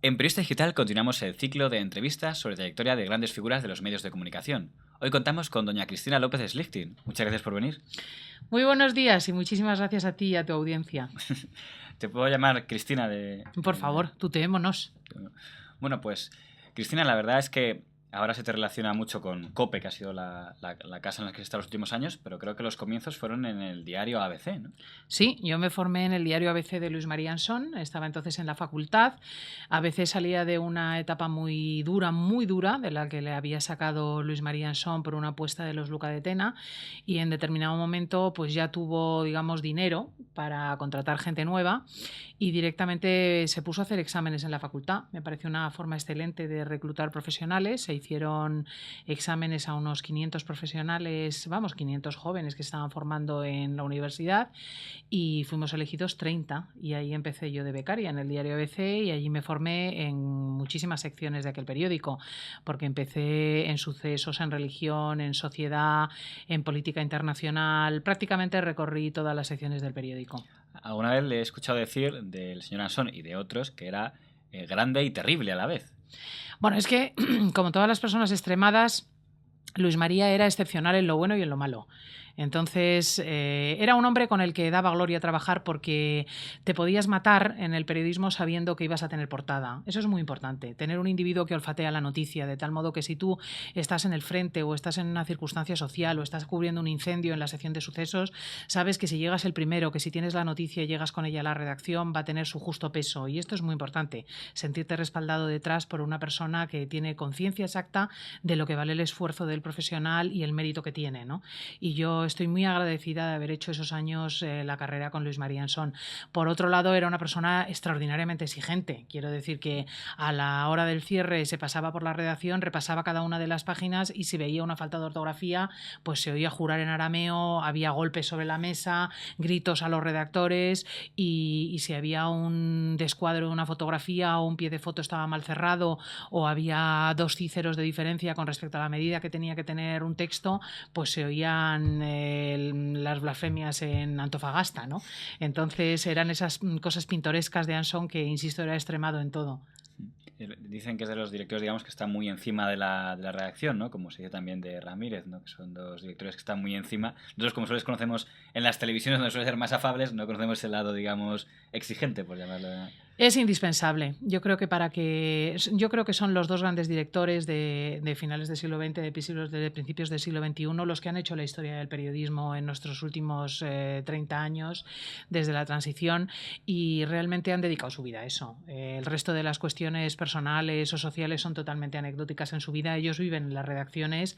En Periodista Digital continuamos el ciclo de entrevistas sobre trayectoria de grandes figuras de los medios de comunicación. Hoy contamos con doña Cristina López Slichting. Muchas gracias por venir. Muy buenos días y muchísimas gracias a ti y a tu audiencia. Te puedo llamar Cristina Por favor, tuteémonos. Bueno, pues Cristina, la verdad es que ahora se te relaciona mucho con COPE, que ha sido la casa en la que has estado los últimos años, pero creo que los comienzos fueron en el diario ABC, ¿no? Sí, yo me formé en el diario ABC de Luis María Ansón, estaba entonces en la facultad. ABC salía de una etapa muy dura, de la que le había sacado Luis María Ansón por una apuesta de los Luca de Tena, y en determinado momento pues ya tuvo, digamos, dinero para contratar gente nueva y directamente se puso a hacer exámenes en la facultad. Me pareció una forma excelente de reclutar profesionales. Se hicieron exámenes a unos 500 profesionales, 500 jóvenes que estaban formando en la universidad, y fuimos elegidos 30 y ahí empecé yo de becaria en el diario ABC y allí me formé en muchísimas secciones de aquel periódico, porque empecé en sucesos, en religión, en sociedad, en política internacional, prácticamente recorrí todas las secciones del periódico. Alguna vez le he escuchado decir del señor Ansón y de otros que era grande y terrible a la vez. Bueno, es que como todas las personas extremadas, Luis María era excepcional en lo bueno y en lo malo. Entonces, era un hombre con el que daba gloria trabajar porque te podías matar en el periodismo sabiendo que ibas a tener portada. Eso es muy importante, tener un individuo que olfatea la noticia, de tal modo que si tú estás en el frente o estás en una circunstancia social o estás cubriendo un incendio en la sección de sucesos, sabes que si llegas el primero, que si tienes la noticia y llegas con ella a la redacción, va a tener su justo peso. Y esto es muy importante, sentirte respaldado detrás por una persona que tiene conciencia exacta de lo que vale el esfuerzo del profesional y el mérito que tiene, ¿no? Y yo estoy muy agradecida de haber hecho esos años la carrera con Luis María Ansón. Por otro lado, era una persona extraordinariamente exigente. Quiero decir que a la hora del cierre se pasaba por la redacción, repasaba cada una de las páginas y si veía una falta de ortografía, pues se oía jurar en arameo, había golpes sobre la mesa, gritos a los redactores y si había un descuadro de una fotografía o un pie de foto estaba mal cerrado o había 2 cíceros de diferencia con respecto a la medida que tenía que tener un texto, pues se oían las blasfemias en Antofagasta, ¿no? Entonces eran esas cosas pintorescas de Ansón que, insisto, era extremado en todo. Dicen que es de los directores, digamos, que están muy encima de la redacción, ¿no? Como se dice también de Ramírez, ¿no? Que son dos directores que están muy encima. Nosotros, como sueles conocemos en las televisiones, donde suelen ser más afables, no conocemos el lado, digamos, exigente, por llamarlo. Es indispensable. Yo creo que son los dos grandes directores de finales del siglo XX, de principios del siglo XXI, los que han hecho la historia del periodismo en nuestros últimos 30 años, desde la transición, y realmente han dedicado su vida a eso. El resto de las cuestiones personales o sociales son totalmente anecdóticas en su vida. Ellos viven en las redacciones.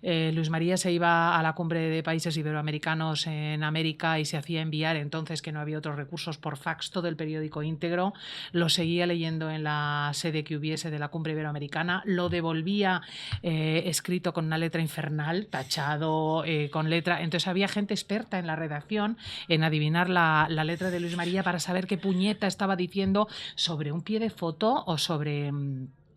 Luis María se iba a la cumbre de países iberoamericanos en América y se hacía enviar, entonces que no había otros recursos, por fax todo el periódico íntegro. Lo seguía leyendo en la sede que hubiese de la cumbre iberoamericana, lo devolvía escrito con una letra infernal, tachado con letra. Entonces había gente experta en la redacción en adivinar la letra de Luis María para saber qué puñeta estaba diciendo sobre un pie de foto o sobre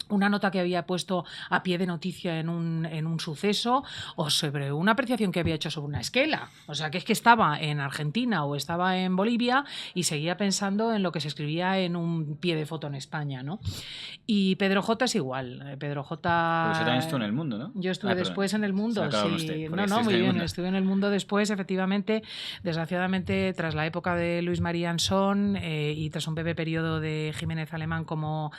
una nota que había puesto a pie de noticia en un suceso o sobre una apreciación que había hecho sobre una esquela. O sea, que es que estaba en Argentina o estaba en Bolivia y seguía pensando en lo que se escribía en un pie de foto en España, ¿no? Y Pedro J es igual. Pedro J... Porque usted también estuvo en El Mundo, ¿no? Yo estuve después en El Mundo, sí. Muy bien. Estuve en El Mundo después, efectivamente. Desgraciadamente, tras la época de Luis María Ansón y tras un breve periodo de Jiménez Alemán como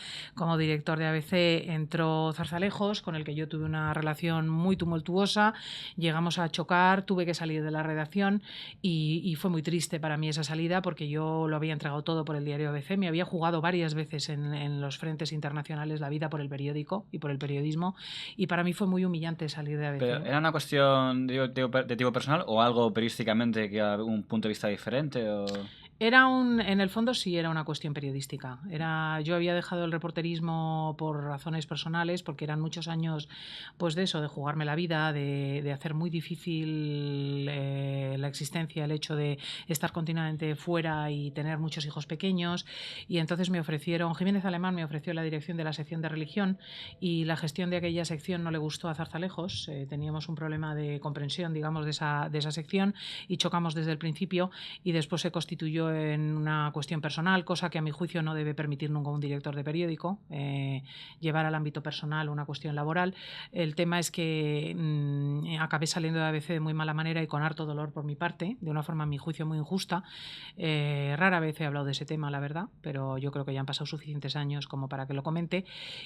director de ABC, entró Zarzalejos, con el que yo tuve una relación muy tumultuosa. Llegamos a chocar, tuve que salir de la redacción y fue muy triste para mí esa salida porque yo lo había entregado todo por el diario ABC. Me había jugado varias veces en los frentes internacionales la vida por el periódico y por el periodismo, y para mí fue muy humillante salir de ABC. ¿Pero era una cuestión de tipo personal o algo periodísticamente que era un punto de vista diferente? O... En el fondo sí era una cuestión periodística. Yo había dejado el reporterismo por razones personales, porque eran muchos años pues de eso, de jugarme la vida, de hacer muy difícil la existencia el hecho de estar continuamente fuera y tener muchos hijos pequeños, y entonces Jiménez Alemán me ofreció la dirección de la sección de religión, y la gestión de aquella sección no le gustó a Zarzalejos. Teníamos un problema de comprensión, digamos, de esa sección, y chocamos desde el principio, y después se constituyó en una cuestión personal, cosa que a mi juicio no debe permitir nunca un director de periódico, llevar al ámbito personal una cuestión laboral. El tema es que acabé saliendo de ABC de muy mala manera y con harto dolor por mi parte, de una forma a mi juicio muy injusta. Rara vez he hablado de ese tema, la verdad, pero yo creo que ya han pasado suficientes años como para que lo comente,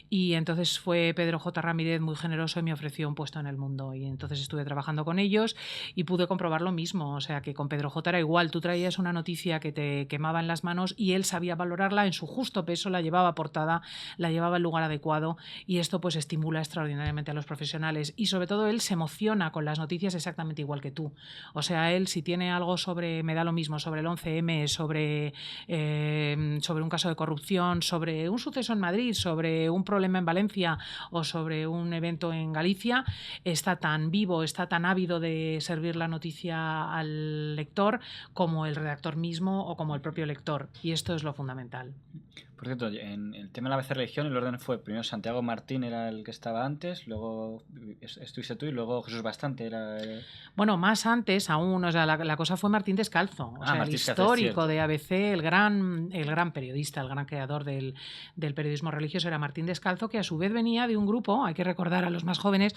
y entonces fue Pedro J. Ramírez muy generoso y me ofreció un puesto en El Mundo, y entonces estuve trabajando con ellos y pude comprobar lo mismo. O sea, que con Pedro J. era igual, tú traías una noticia que te quemaba en las manos y él sabía valorarla en su justo peso, la llevaba portada, la llevaba al lugar adecuado, y esto pues estimula extraordinariamente a los profesionales, y sobre todo él se emociona con las noticias exactamente igual que tú. O sea, él si tiene algo sobre, me da lo mismo, sobre el 11M, sobre un caso de corrupción, sobre un suceso en Madrid, sobre un problema en Valencia o sobre un evento en Galicia, está tan vivo, está tan ávido de servir la noticia al lector como el redactor mismo o como el propio lector, y esto es lo fundamental. Por cierto, en el tema de la ABC Religión, el orden fue primero Santiago Martín era el que estaba antes, luego estuviste tú y luego Jesús Bastante era... Bueno, más antes aún, o sea, la cosa fue Martín Descalzo, o sea, Martín el histórico de ABC, el gran periodista, el gran creador del periodismo religioso era Martín Descalzo, que a su vez venía de un grupo, hay que recordar a los más jóvenes,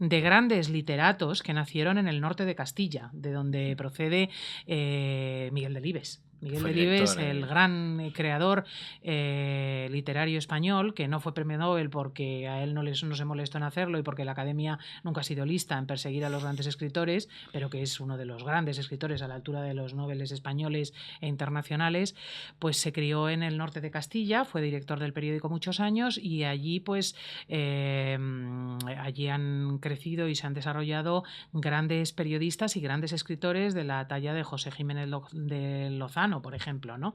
de grandes literatos que nacieron en el norte de Castilla, de donde procede Miguel Delibes. Miguel Delibes, el gran creador literario español, que no fue premio Nobel porque a él no se molestó en hacerlo y porque la Academia nunca ha sido lista en perseguir a los grandes escritores, pero que es uno de los grandes escritores a la altura de los Nobeles españoles e internacionales, pues se crió en el norte de Castilla, fue director del periódico muchos años, y allí pues allí han crecido y se han desarrollado grandes periodistas y grandes escritores de la talla de José Jiménez de Lozano, por ejemplo, ¿no?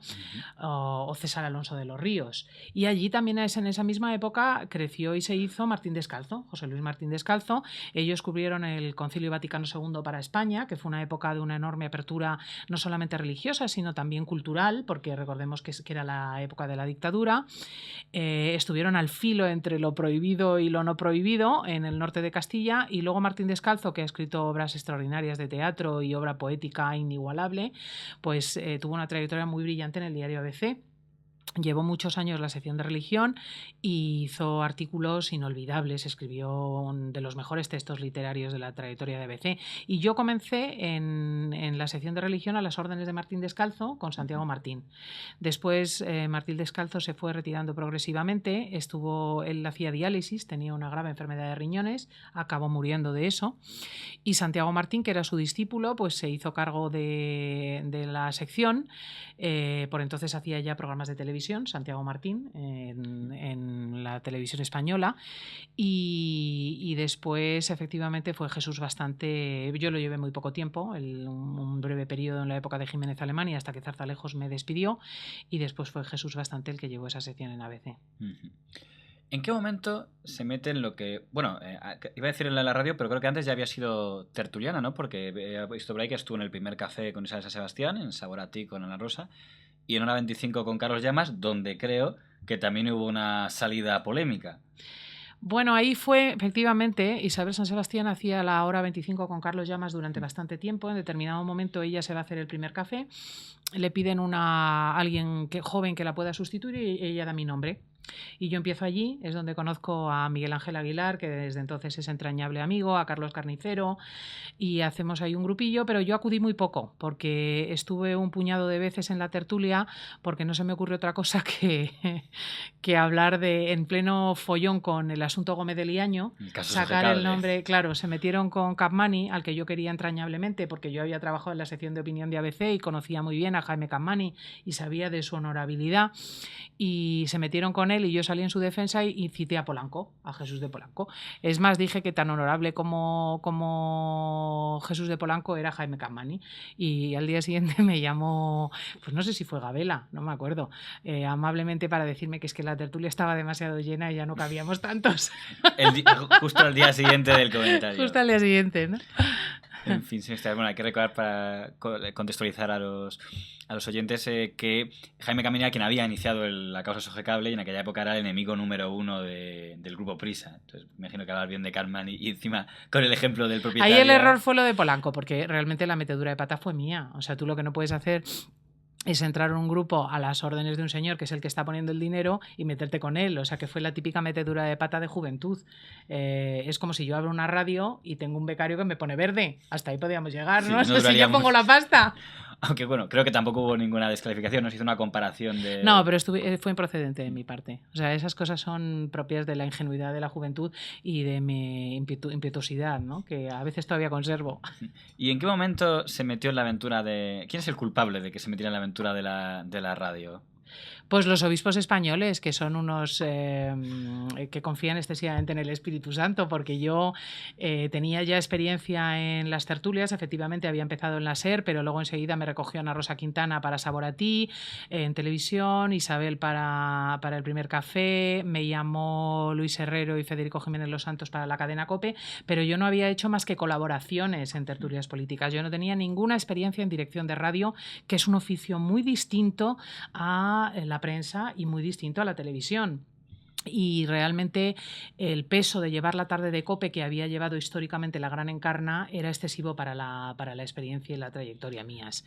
O César Alonso de los Ríos. Y allí también en esa misma época creció y se hizo Martín Descalzo, José Luis Martín Descalzo. Ellos cubrieron el Concilio Vaticano II para España, que fue una época de una enorme apertura no solamente religiosa, sino también cultural, porque recordemos que era la época de la dictadura. Estuvieron al filo entre lo prohibido y lo no prohibido en el norte de Castilla, y luego Martín Descalzo, que ha escrito obras extraordinarias de teatro y obra poética inigualable, pues tuvo una trayectoria muy brillante en el diario ABC. Llevó muchos años la sección de religión y hizo artículos inolvidables, escribió de los mejores textos literarios de la trayectoria de ABC. Y yo comencé en la sección de religión a las órdenes de Martín Descalzo con Santiago Martín. Después Martín Descalzo se fue retirando progresivamente, él hacía diálisis, tenía una grave enfermedad de riñones, acabó muriendo de eso, y Santiago Martín, que era su discípulo, pues se hizo cargo de la sección. Por entonces hacía ya programas de televisión, Santiago Martín, en la televisión española, y después efectivamente fue Jesús Bastante. Yo lo llevé muy poco tiempo, un breve periodo en la época de Jiménez Alemán, y hasta que Zarzalejos me despidió, y después fue Jesús Bastante el que llevó esa sección en ABC. ¿En qué momento se mete en lo que... Bueno, iba a decir en la radio, pero creo que antes ya había sido tertuliana, ¿no? Porque he visto por ahí que estuvo en el primer café con Isabel San Sebastián, en Sabor a Ti con Ana Rosa, y en Hora 25 con Carlos Llamas, donde creo que también hubo una salida polémica. Bueno, ahí fue, efectivamente, Isabel San Sebastián hacía la Hora 25 con Carlos Llamas durante bastante tiempo. En determinado momento ella se va a hacer el primer café, le piden a alguien joven que la pueda sustituir, y ella da mi nombre. Y yo empiezo allí, es donde conozco a Miguel Ángel Aguilar, que desde entonces es entrañable amigo, a Carlos Carnicero, y hacemos ahí un grupillo, pero yo acudí muy poco, porque estuve un puñado de veces en la tertulia, porque no se me ocurre otra cosa que hablar en pleno follón con el asunto Gómez de Liaño, sacar el nombre. Claro, se metieron con Capmany, al que yo quería entrañablemente, porque yo había trabajado en la sección de opinión de ABC y conocía muy bien a Jaime Capmany y sabía de su honorabilidad, y se metieron con él, y yo salí en su defensa y cité a Polanco, a Jesús de Polanco. Es más, dije que tan honorable como Jesús de Polanco era Jaime Capmany, y al día siguiente me llamó, pues no sé si fue Gabela, no me acuerdo, amablemente para decirme que es que la tertulia estaba demasiado llena y ya no cabíamos tantos. Justo al día siguiente del comentario. Justo al día siguiente, ¿no? En fin, sí, bueno, hay que recordar para contextualizar a los oyentes que Jaime Camín era quien había iniciado la causa Sogecable y en aquella época era el enemigo número uno del grupo Prisa. Entonces, me imagino que hablar bien de Cartman y encima con el ejemplo del propietario. Ahí el error fue lo de Polanco, porque realmente la metedura de pata fue mía. O sea, tú lo que no puedes hacer es entrar en un grupo a las órdenes de un señor que es el que está poniendo el dinero y meterte con él. O sea, que fue la típica metedura de pata de juventud. Es como si yo abro una radio y tengo un becario que me pone verde. Hasta ahí podíamos llegar, ¿no? Sí, no si yo pongo la pasta. Aunque bueno, creo que tampoco hubo ninguna descalificación, no se hizo una comparación de... No, pero fue improcedente de mi parte. O sea, esas cosas son propias de la ingenuidad de la juventud y de mi impetuosidad, ¿no? Que a veces todavía conservo. ¿Y en qué momento se metió en la aventura de... ¿Quién es el culpable de que se metiera en la aventura de la radio? Pues los obispos españoles, que son unos que confían excesivamente en el Espíritu Santo, porque yo tenía ya experiencia en las tertulias, efectivamente había empezado en la SER, pero luego enseguida me recogió Ana Rosa Quintana para Sabor a Ti, en televisión, Isabel para El Primer Café, me llamó Luis Herrero y Federico Jiménez Los Santos para la cadena COPE, pero yo no había hecho más que colaboraciones en tertulias políticas, yo no tenía ninguna experiencia en dirección de radio, que es un oficio muy distinto a la prensa y muy distinto a la televisión. Y realmente el peso de llevar la tarde de COPE que había llevado históricamente la Gran Encarna era excesivo para la experiencia y la trayectoria mías.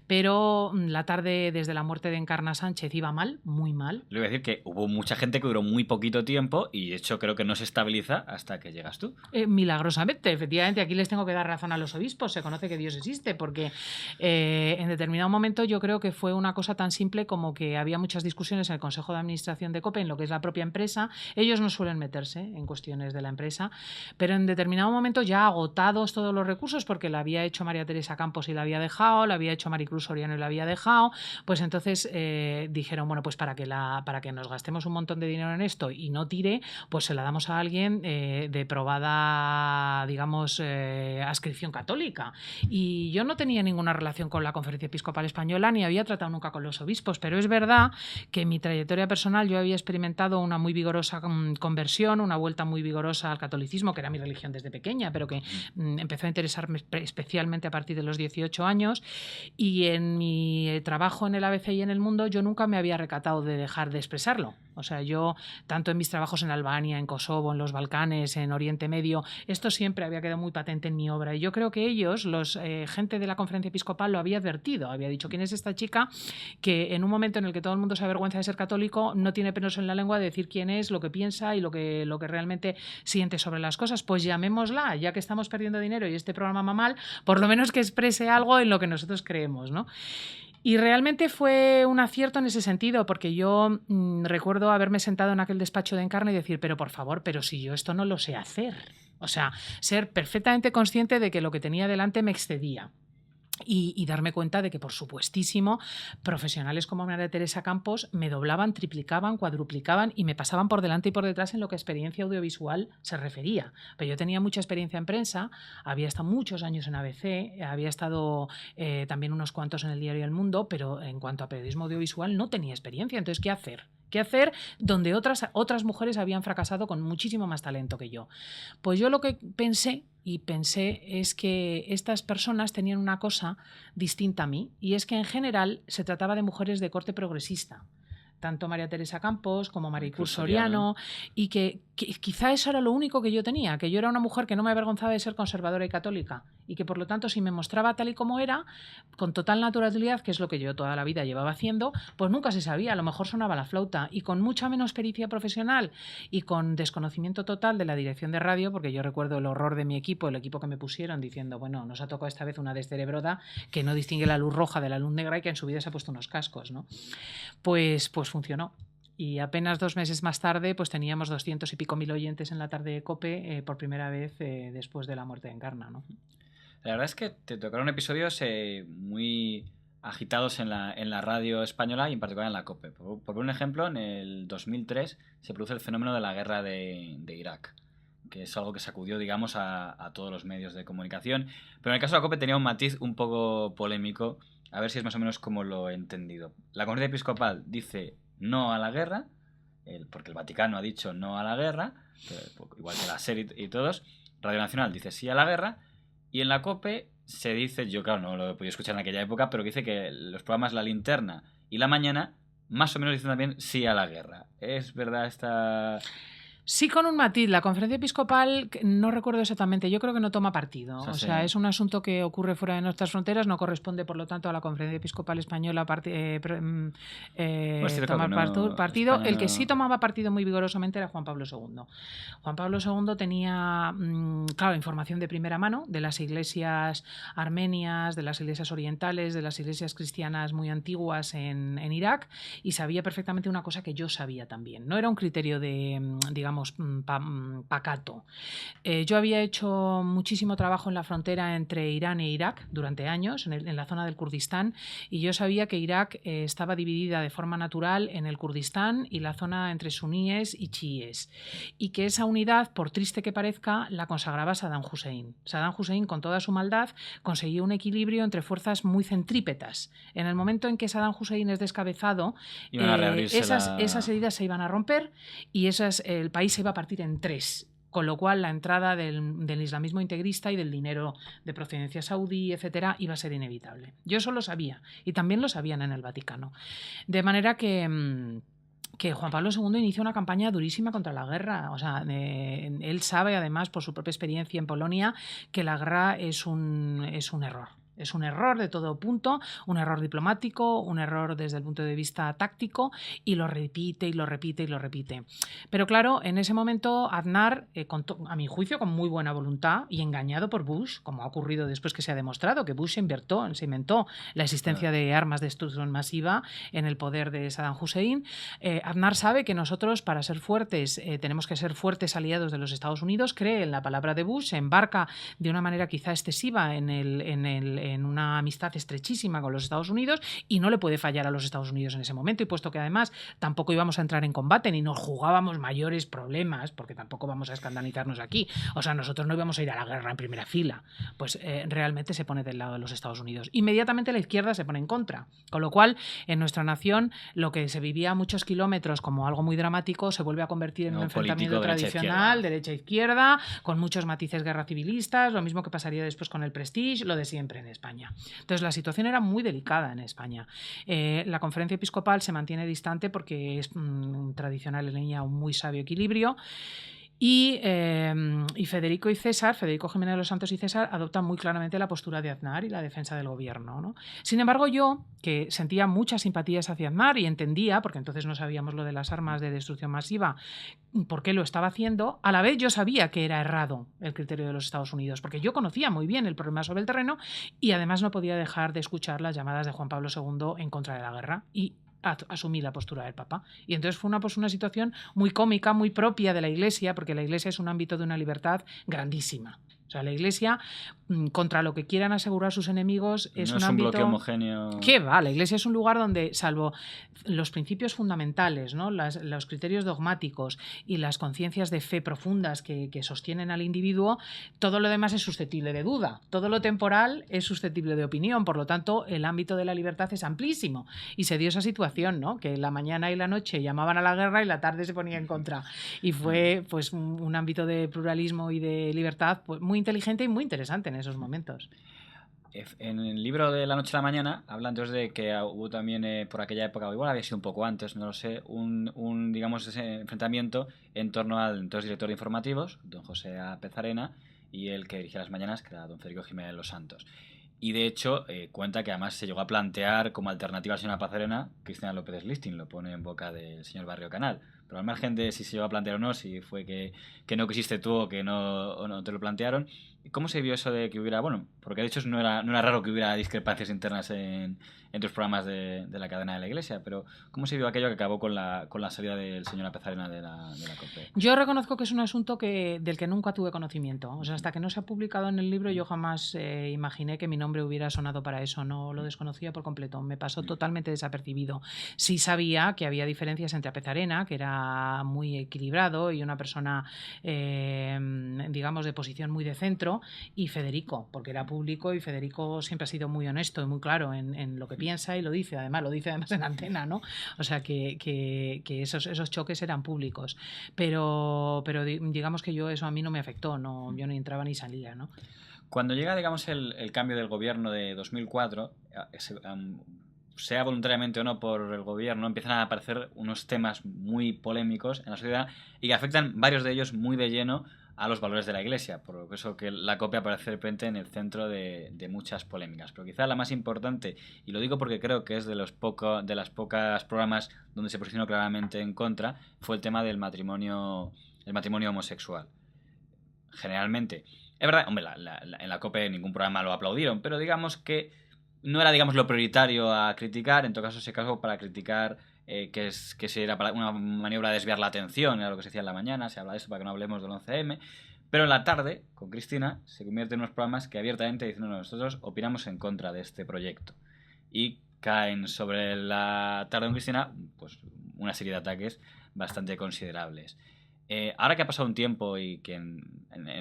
Pero la tarde desde la muerte de Encarna Sánchez iba mal, muy mal. Le voy a decir que hubo mucha gente que duró muy poquito tiempo y de hecho creo que no se estabiliza hasta que llegas tú. Milagrosamente, efectivamente, aquí les tengo que dar razón a los obispos, se conoce que Dios existe, porque en determinado momento yo creo que fue una cosa tan simple como que había muchas discusiones en el Consejo de Administración de COPE, en lo que es la propia empresa. Ellos no suelen meterse en cuestiones de la empresa, pero en determinado momento, ya agotados todos los recursos, porque la había hecho María Teresa Campos y la había dejado, la había hecho Maricruz Soriano y la había dejado, pues entonces dijeron, bueno, pues para que nos gastemos un montón de dinero en esto y no tire, pues se la damos a alguien de probada, digamos, adscripción católica. Y yo no tenía ninguna relación con la Conferencia Episcopal Española, ni había tratado nunca con los obispos, pero es verdad que en mi trayectoria personal yo había experimentado una muy vigorosa conversión, una vuelta muy vigorosa al catolicismo, que era mi religión desde pequeña, pero que empezó a interesarme especialmente a partir de los 18 años. Y en mi trabajo en el ABC y en El Mundo, yo nunca me había recatado de dejar de expresarlo. O sea, yo, tanto en mis trabajos en Albania, en Kosovo, en los Balcanes, en Oriente Medio, esto siempre había quedado muy patente en mi obra. Y yo creo que ellos, gente de la Conferencia Episcopal, lo había advertido. Había dicho, ¿quién es esta chica que en un momento en el que todo el mundo se avergüenza de ser católico, no tiene pelos en la lengua de decir quién es, lo que piensa y lo que realmente siente sobre las cosas? Pues llamémosla, ya que estamos perdiendo dinero y este programa va mal, por lo menos que exprese algo en lo que nosotros creemos, ¿no? Y realmente fue un acierto en ese sentido, porque yo recuerdo haberme sentado en aquel despacho de Encarna y decir, pero por favor, pero si yo esto no lo sé hacer. O sea, ser perfectamente consciente de que lo que tenía delante me excedía. Y darme cuenta de que, por supuestísimo, profesionales como María Teresa Campos me doblaban, triplicaban, cuadruplicaban y me pasaban por delante y por detrás en lo que a experiencia audiovisual se refería. Pero yo tenía mucha experiencia en prensa, había estado muchos años en ABC, había estado también unos cuantos en el diario El Mundo, pero en cuanto a periodismo audiovisual no tenía experiencia. Entonces, ¿qué hacer? ¿Qué hacer donde otras mujeres habían fracasado con muchísimo más talento que yo? Pues yo lo que pensé es que estas personas tenían una cosa distinta a mí, y es que en general se trataba de mujeres de corte progresista, tanto María Teresa Campos como Maricruz Soriano, y que quizá eso era lo único que yo tenía, que yo era una mujer que no me avergonzaba de ser conservadora y católica, y que por lo tanto si me mostraba tal y como era, con total naturalidad, que es lo que yo toda la vida llevaba haciendo, pues nunca se sabía, a lo mejor sonaba la flauta, y con mucha menos pericia profesional y con desconocimiento total de la dirección de radio, porque yo recuerdo el horror de mi equipo, el equipo que me pusieron diciendo, bueno, nos ha tocado esta vez una descerebroda que no distingue la luz roja de la luz negra y que en su vida se ha puesto unos cascos, ¿no? Pues funcionó. Y apenas 2 meses más tarde, pues teníamos 200 y pico mil oyentes en la tarde de COPE por primera vez después de la muerte de Encarna, ¿no? La verdad es que te tocaron episodios muy agitados en la radio española y en particular en la COPE. Por un ejemplo, en el 2003 se produce el fenómeno de la guerra de Irak, que es algo que sacudió, digamos, a todos los medios de comunicación. Pero en el caso de la COPE tenía un matiz un poco polémico, a ver si es más o menos como lo he entendido. La Conferencia Episcopal dice no a la guerra, porque el Vaticano ha dicho no a la guerra, igual que la SER y todos. Radio Nacional dice sí a la guerra, Y en la COPE se dice, yo claro no lo podía escuchar en aquella época, pero que dice que los programas La Linterna y La Mañana más o menos dicen también sí a la guerra. ¿Es verdad esta...? Sí, con un matiz. La conferencia episcopal, no recuerdo exactamente, yo creo que no toma partido. O sea, O sí. sea, es un asunto que ocurre fuera de nuestras fronteras, no corresponde, por lo tanto, a la conferencia episcopal española Pues cierto tomar que no, partido. España El que sí no... tomaba partido muy vigorosamente era Juan Pablo II. Juan Pablo II tenía, claro, información de primera mano de las iglesias armenias, de las iglesias orientales, de las iglesias cristianas muy antiguas en Irak, y sabía perfectamente una cosa que yo sabía también. No era un criterio de, digamos, pacato. Yo había hecho muchísimo trabajo en la frontera entre Irán e Irak durante años, en la zona del Kurdistán, y yo sabía que Irak estaba dividida de forma natural en el Kurdistán y la zona entre suníes y chiíes, y que esa unidad, por triste que parezca, la consagraba Saddam Hussein. Saddam Hussein, con toda su maldad, conseguía un equilibrio entre fuerzas muy centrípetas. En el momento en que Saddam Hussein es descabezado, esas heridas se iban a romper y el país se iba a partir en tres, con lo cual la entrada del islamismo integrista y del dinero de procedencia saudí, etcétera, iba a ser inevitable. Yo eso lo sabía, y también lo sabían en el Vaticano. De manera que Juan Pablo II inició una campaña durísima contra la guerra. O sea, él sabe, además, por su propia experiencia en Polonia, que la guerra es un error. Es un error de todo punto, un error diplomático, un error desde el punto de vista táctico, y lo repite y lo repite y lo repite. Pero claro, en ese momento Aznar, a mi juicio, con muy buena voluntad y engañado por Bush, como ha ocurrido después que se ha demostrado que Bush se inventó la existencia de armas de destrucción masiva en el poder de Saddam Hussein. Aznar sabe que nosotros, para ser fuertes, tenemos que ser fuertes aliados de los Estados Unidos, cree en la palabra de Bush, se embarca de una manera quizá excesiva en una amistad estrechísima con los Estados Unidos, y no le puede fallar a los Estados Unidos en ese momento, y puesto que además tampoco íbamos a entrar en combate ni nos jugábamos mayores problemas, porque tampoco vamos a escandalizarnos aquí, o sea, nosotros no íbamos a ir a la guerra en primera fila, pues realmente se pone del lado de los Estados Unidos. Inmediatamente la izquierda se pone en contra, con lo cual en nuestra nación lo que se vivía a muchos kilómetros como algo muy dramático se vuelve a convertir en un enfrentamiento tradicional, derecha-izquierda, con muchos matices guerra civilistas, lo mismo que pasaría después con el Prestige, lo de siempre en España. Entonces la situación era muy delicada en España. La conferencia episcopal se mantiene distante porque es tradicional en línea un muy sabio equilibrio. Y Federico Jiménez de los Santos y César adoptan muy claramente la postura de Aznar y la defensa del gobierno, ¿no? Sin embargo, yo, que sentía muchas simpatías hacia Aznar y entendía, porque entonces no sabíamos lo de las armas de destrucción masiva, por qué lo estaba haciendo, a la vez yo sabía que era errado el criterio de los Estados Unidos, porque yo conocía muy bien el problema sobre el terreno, y además no podía dejar de escuchar las llamadas de Juan Pablo II en contra de la guerra, y asumí la postura del Papa. Y entonces fue una situación muy cómica, muy propia de la Iglesia, porque la Iglesia es un ámbito de una libertad grandísima. O sea, la Iglesia, contra lo que quieran asegurar sus enemigos, es no un es ámbito... bloque homogéneo. ¿Qué va? La Iglesia es un lugar donde, salvo los principios fundamentales, ¿no? Los criterios dogmáticos y las conciencias de fe profundas que sostienen al individuo, todo lo demás es susceptible de duda. Todo lo temporal es susceptible de opinión. Por lo tanto, el ámbito de la libertad es amplísimo. Y se dio esa situación, ¿no? Que la mañana y la noche llamaban a la guerra y la tarde se ponía en contra. Y fue pues un ámbito de pluralismo y de libertad pues, muy inteligente y muy interesante en esos momentos. En el libro de La noche a la mañana habla entonces de que hubo también por aquella época, o igual había sido un poco antes, no lo sé, un digamos ese enfrentamiento en torno al entonces director de informativos, don José A. Pezarena, y el que dirigía las mañanas, que era don Federico Jiménez de los Santos. Y de hecho cuenta que además se llegó a plantear como alternativa al señor Pezarena Cristina López Listing, lo pone en boca del señor Barrio Canal. Pero al margen de si se llegó a plantear o no, si fue que no quisiste tú o que no te lo plantearon, ¿cómo se vio eso de que hubiera, bueno, porque de hecho no era raro que hubiera discrepancias internas en los programas de la cadena de la Iglesia, pero ¿cómo se vio aquello que acabó con la salida del señor Pezarena de la COPE? Yo reconozco que es un asunto del que nunca tuve conocimiento. O sea, hasta que no se ha publicado en el libro yo jamás imaginé que mi nombre hubiera sonado para eso. No lo desconocía por completo. Me pasó totalmente desapercibido. Sí sabía que había diferencias entre Pezarena, que era muy equilibrado y una persona, digamos, de posición muy de centro, y Federico, porque era público y Federico siempre ha sido muy honesto y muy claro en lo que piensa y lo dice además en antena, ¿no? O sea que esos choques eran públicos, pero digamos que eso a mí no me afectó, no, yo ni entraba ni salía, ¿no? Cuando llega, digamos, el cambio del gobierno de 2004, sea voluntariamente o no por el gobierno, empiezan a aparecer unos temas muy polémicos en la sociedad y que afectan varios de ellos muy de lleno a los valores de la Iglesia, por eso que la COPE aparece de repente en el centro de muchas polémicas. Pero quizá la más importante, y lo digo porque creo que es de las pocas programas donde se posicionó claramente en contra, fue el tema del matrimonio homosexual. Generalmente, es verdad, hombre, en la COPE ningún programa lo aplaudieron, pero digamos que no era, digamos, lo prioritario a criticar. En todo caso, se casó para criticar que se era para una maniobra de desviar la atención, era lo que se decía en la mañana, se habla de eso para que no hablemos del 11M. Pero en la tarde, con Cristina, se convierte en unos programas que abiertamente dicen, no, nosotros opinamos en contra de este proyecto. Y caen sobre la tarde con Cristina pues una serie de ataques bastante considerables. Ahora que ha pasado un tiempo y que en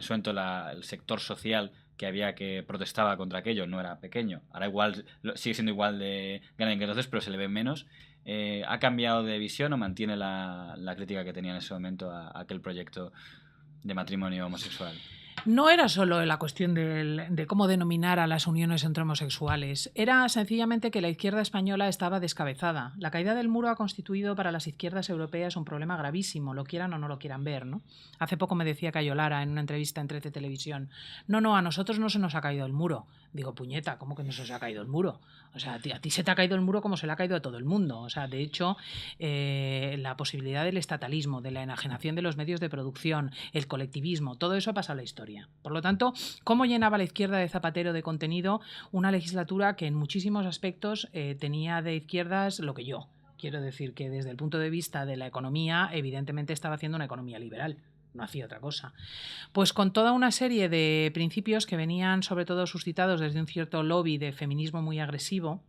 su momento el sector social que había que protestaba contra aquello no era pequeño, ahora igual sigue siendo igual de grande que entonces, pero se le ve menos. ¿Ha cambiado de visión o mantiene la crítica que tenía en ese momento a aquel proyecto de matrimonio homosexual? No era solo la cuestión de cómo denominar a las uniones entre homosexuales, era sencillamente que la izquierda española estaba descabezada. La caída del muro ha constituido para las izquierdas europeas un problema gravísimo, lo quieran o no lo quieran ver, ¿no? Hace poco me decía Cayo Lara en una entrevista en 13 Televisión, no, a nosotros no se nos ha caído el muro. Digo, puñeta, ¿cómo que no se os ha caído el muro? O sea, a ti se te ha caído el muro como se le ha caído a todo el mundo. O sea, de hecho, la posibilidad del estatalismo, de la enajenación de los medios de producción, el colectivismo, todo eso ha pasado a la historia. Por lo tanto, ¿cómo llenaba la izquierda de Zapatero de contenido una legislatura que en muchísimos aspectos tenía de izquierdas lo que yo? Quiero decir que desde el punto de vista de la economía, evidentemente estaba haciendo una economía liberal. No hacía otra cosa. Pues con toda una serie de principios que venían sobre todo suscitados desde un cierto lobby de feminismo muy agresivo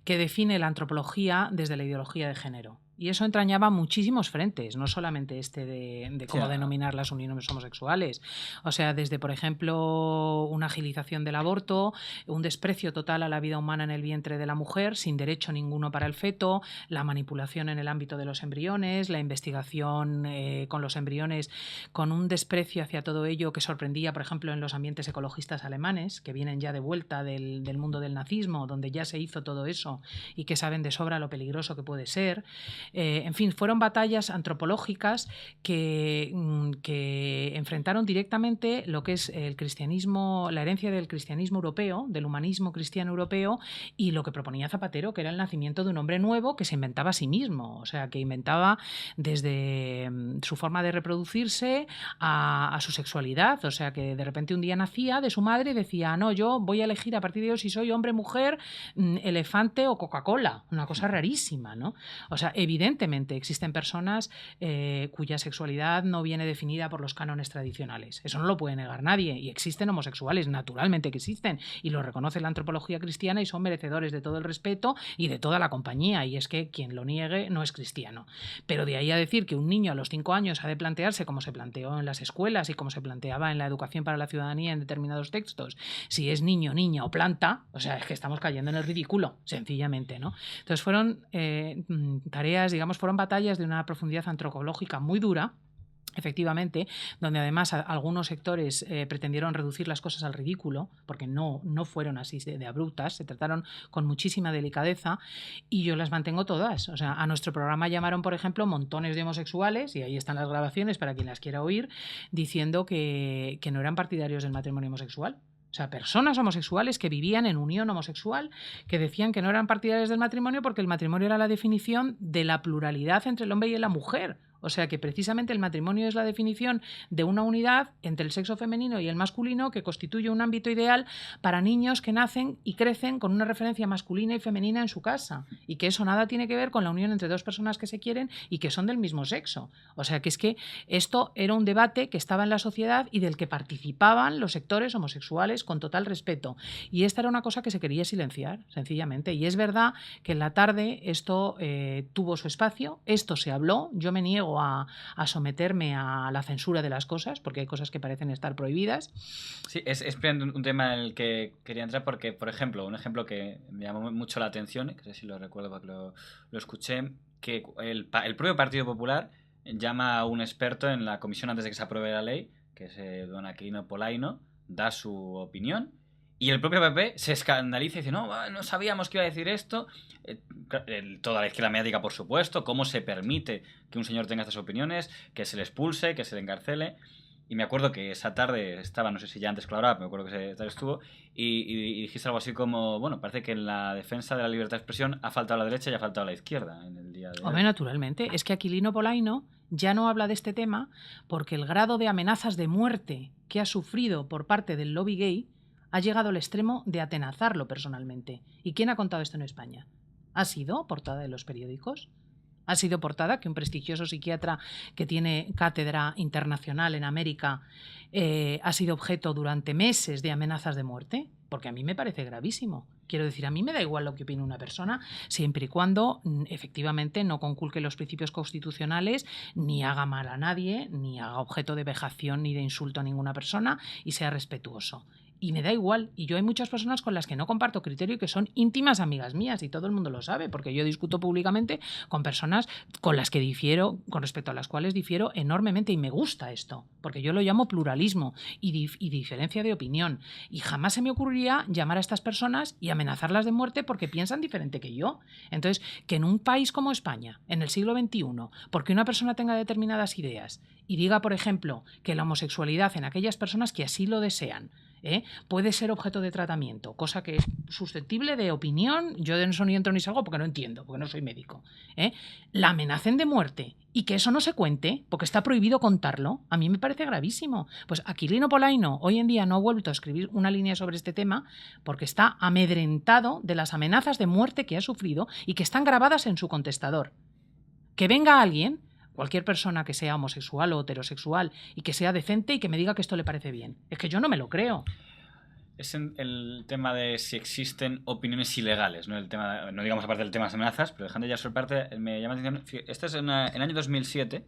que define la antropología desde la ideología de género. Y eso entrañaba muchísimos frentes, no solamente este de cómo denominar las uniones homosexuales. O sea, desde, por ejemplo, una agilización del aborto, un desprecio total a la vida humana en el vientre de la mujer, sin derecho ninguno para el feto, la manipulación en el ámbito de los embriones, la investigación con los embriones, con un desprecio hacia todo ello que sorprendía, por ejemplo, en los ambientes ecologistas alemanes, que vienen ya de vuelta del mundo del nazismo, donde ya se hizo todo eso y que saben de sobra lo peligroso que puede ser. En fin, fueron batallas antropológicas que enfrentaron directamente lo que es el cristianismo, la herencia del cristianismo europeo, del humanismo cristiano europeo, y lo que proponía Zapatero, que era el nacimiento de un hombre nuevo que se inventaba a sí mismo, o sea, que inventaba desde su forma de reproducirse a su sexualidad, o sea, que de repente un día nacía de su madre y decía, no, yo voy a elegir a partir de hoy si soy hombre, mujer, elefante o Coca-Cola, una cosa rarísima, ¿no? O sea, evidentemente existen personas cuya sexualidad no viene definida por los cánones tradicionales. Eso no lo puede negar nadie. Y existen homosexuales, naturalmente que existen. Y lo reconoce la antropología cristiana y son merecedores de todo el respeto y de toda la compañía. Y es que quien lo niegue no es cristiano. Pero de ahí a decir que un niño a los 5 años ha de plantearse, como se planteó en las escuelas y como se planteaba en la educación para la ciudadanía en determinados textos, si es niño, niña o planta, o sea, es que estamos cayendo en el ridículo, sencillamente, ¿no? Entonces fueron tareas, digamos, fueron batallas de una profundidad antropológica muy dura, efectivamente, donde además algunos sectores pretendieron reducir las cosas al ridículo, porque no fueron así de abruptas, se trataron con muchísima delicadeza y yo las mantengo todas. O sea, a nuestro programa llamaron, por ejemplo, montones de homosexuales, y ahí están las grabaciones para quien las quiera oír, diciendo que no eran partidarios del matrimonio homosexual. O sea, personas homosexuales que vivían en unión homosexual, que decían que no eran partidarios del matrimonio porque el matrimonio era la definición de la pluralidad entre el hombre y la mujer. O sea que precisamente el matrimonio es la definición de una unidad entre el sexo femenino y el masculino que constituye un ámbito ideal para niños que nacen y crecen con una referencia masculina y femenina en su casa, y que eso nada tiene que ver con la unión entre dos personas que se quieren y que son del mismo sexo. O sea que es que esto era un debate que estaba en la sociedad y del que participaban los sectores homosexuales con total respeto. Y esta era una cosa que se quería silenciar, sencillamente. Y es verdad que en la tarde esto tuvo su espacio, esto se habló, yo me niego a someterme a la censura de las cosas, porque hay cosas que parecen estar prohibidas. Sí, es un tema en el que quería entrar porque, por ejemplo, un ejemplo que me llamó mucho la atención, que sé si lo recuerdo porque lo escuché, que el propio Partido Popular llama a un experto en la comisión antes de que se apruebe la ley, que es don Aquilino Polaino, da su opinión y el propio PP se escandaliza y dice, no, no sabíamos que iba a decir esto. Toda la izquierda mediática, por supuesto, cómo se permite que un señor tenga estas opiniones, que se le expulse, que se le encarcele. Y me acuerdo que esa tarde estaba, no sé si ya antes que ahora, pero me acuerdo que esa tarde estuvo, y dijiste algo así como, bueno, parece que en la defensa de la libertad de expresión ha faltado la derecha y ha faltado la izquierda en el día de hoy. Hombre, naturalmente. Es que Aquilino Polaino ya no habla de este tema porque el grado de amenazas de muerte que ha sufrido por parte del lobby gay ha llegado al extremo de atenazarlo personalmente. ¿Y quién ha contado esto en España? ¿Ha sido portada de los periódicos? ¿Ha sido portada que un prestigioso psiquiatra que tiene cátedra internacional en América ha sido objeto durante meses de amenazas de muerte? Porque a mí me parece gravísimo. Quiero decir, a mí me da igual lo que opine una persona, siempre y cuando efectivamente no conculque los principios constitucionales, ni haga mal a nadie, ni haga objeto de vejación ni de insulto a ninguna persona y sea respetuoso. Y me da igual. Y yo hay muchas personas con las que no comparto criterio y que son íntimas amigas mías y todo el mundo lo sabe, porque yo discuto públicamente con personas con las que difiero, con respecto a las cuales difiero enormemente y me gusta esto, porque yo lo llamo pluralismo y diferencia de opinión. Y jamás se me ocurriría llamar a estas personas y amenazarlas de muerte porque piensan diferente que yo. Entonces, que en un país como España, en el siglo XXI, porque una persona tenga determinadas ideas y diga, por ejemplo, que la homosexualidad en aquellas personas que así lo desean, puede ser objeto de tratamiento, cosa que es susceptible de opinión, yo de eso ni entro ni salgo porque no entiendo, porque no soy médico, la amenacen de muerte y que eso no se cuente, porque está prohibido contarlo, a mí me parece gravísimo. Pues Aquilino Polaino hoy en día no ha vuelto a escribir una línea sobre este tema porque está amedrentado de las amenazas de muerte que ha sufrido y que están grabadas en su contestador. Que venga alguien, cualquier persona que sea homosexual o heterosexual y que sea decente y que me diga que esto le parece bien. Es que yo no me lo creo. Es el tema de si existen opiniones ilegales, ¿no? El tema, no digamos aparte del tema de las amenazas, pero dejando ya su parte, me llama la atención. Este es en el año 2007,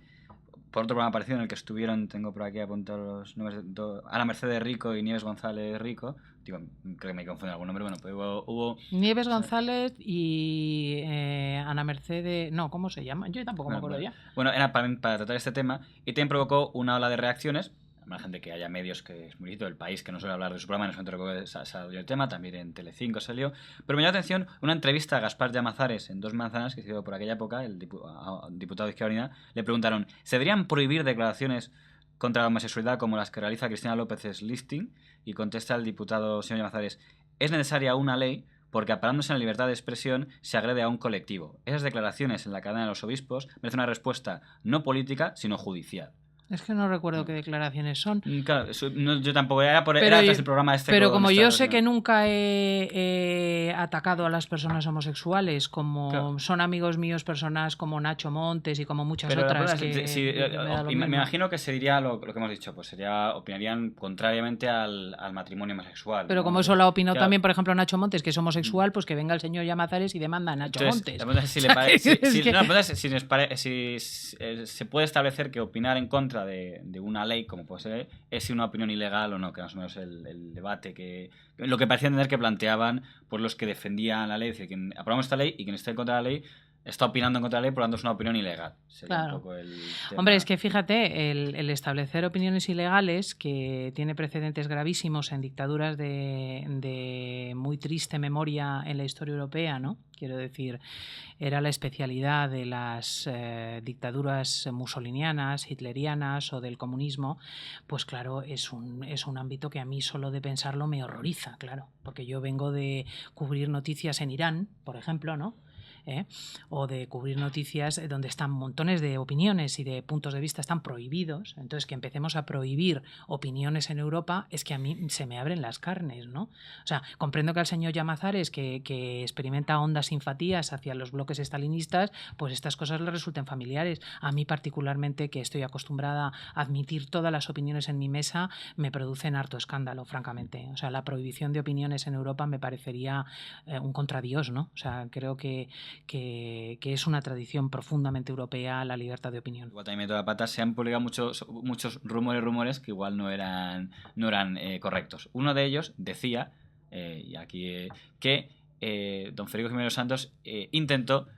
por otro programa parecido en el que estuvieron, tengo por aquí apuntados los nombres de Ana Mercedes Rico y Nieves González Rico. Digo, creo que me confundo algún nombre, bueno, pues hubo Nieves González y Ana Mercedes, no, ¿cómo se llama? Yo tampoco me acuerdo ya. Bueno, era para tratar este tema y también provocó una ola de reacciones. Habrá gente que haya medios que es muy distinto del país que no suele hablar de su programa, en ese momento recuerdo que salió el tema, también en Telecinco salió, pero me llamó la atención una entrevista a Gaspar Llamazares en Dos Manzanas que se hizo por aquella época, el diputado de Izquierda Unida, le preguntaron, ¿se deberían prohibir declaraciones contra la homosexualidad como las que realiza Cristina López Slisting? Y contesta el diputado señor Llamazares, es necesaria una ley porque amparándose en la libertad de expresión se agrede a un colectivo. Esas declaraciones en la cadena de los obispos merecen una respuesta no política, sino judicial. Es que no recuerdo qué declaraciones son. Claro, yo tampoco era por el programa este. Pero como yo sé que nunca he atacado a las personas homosexuales, como claro, son amigos míos personas como Nacho Montes y como muchas otras me imagino que se diría lo que hemos dicho, pues opinarían contrariamente al matrimonio homosexual. Pero ¿no? Como eso lo opinó claro, también, por ejemplo, Nacho Montes, que es homosexual, pues que venga el señor Llamazares y demanda a Nacho Montes. Si se puede establecer que opinar en contra de una ley, como puede ser, es si una opinión ilegal o no, que más o menos el debate que lo que parecía entender que planteaban por los que defendían la ley, es decir, quien aprobamos esta ley y quien esté en contra de la ley está opinando en contra de la ley, por lo tanto es una opinión ilegal. Sería claro. Un poco el tema. Hombre, es que fíjate, el establecer opiniones ilegales, que tiene precedentes gravísimos en dictaduras de muy triste memoria en la historia europea, ¿no? Quiero decir, era la especialidad de las dictaduras musolinianas, hitlerianas o del comunismo, pues claro, es un ámbito que a mí solo de pensarlo me horroriza, claro, porque yo vengo de cubrir noticias en Irán, por ejemplo, ¿no? O de cubrir noticias donde están montones de opiniones y de puntos de vista están prohibidos. Entonces, que empecemos a prohibir opiniones en Europa es que a mí se me abren las carnes, ¿no? O sea, comprendo que al señor Llamazares, que experimenta hondas simpatías hacia los bloques estalinistas, pues estas cosas le resulten familiares. A mí particularmente, que estoy acostumbrada a admitir todas las opiniones en mi mesa, me producen harto escándalo, francamente. O sea, la prohibición de opiniones en Europa me parecería un contradios, ¿no? O sea, creo que es una tradición profundamente europea la libertad de opinión. Igual también meto la pata, se han publicado muchos rumores que igual no eran correctos. Uno de ellos decía, y aquí que don Federico Jiménez Santos intentó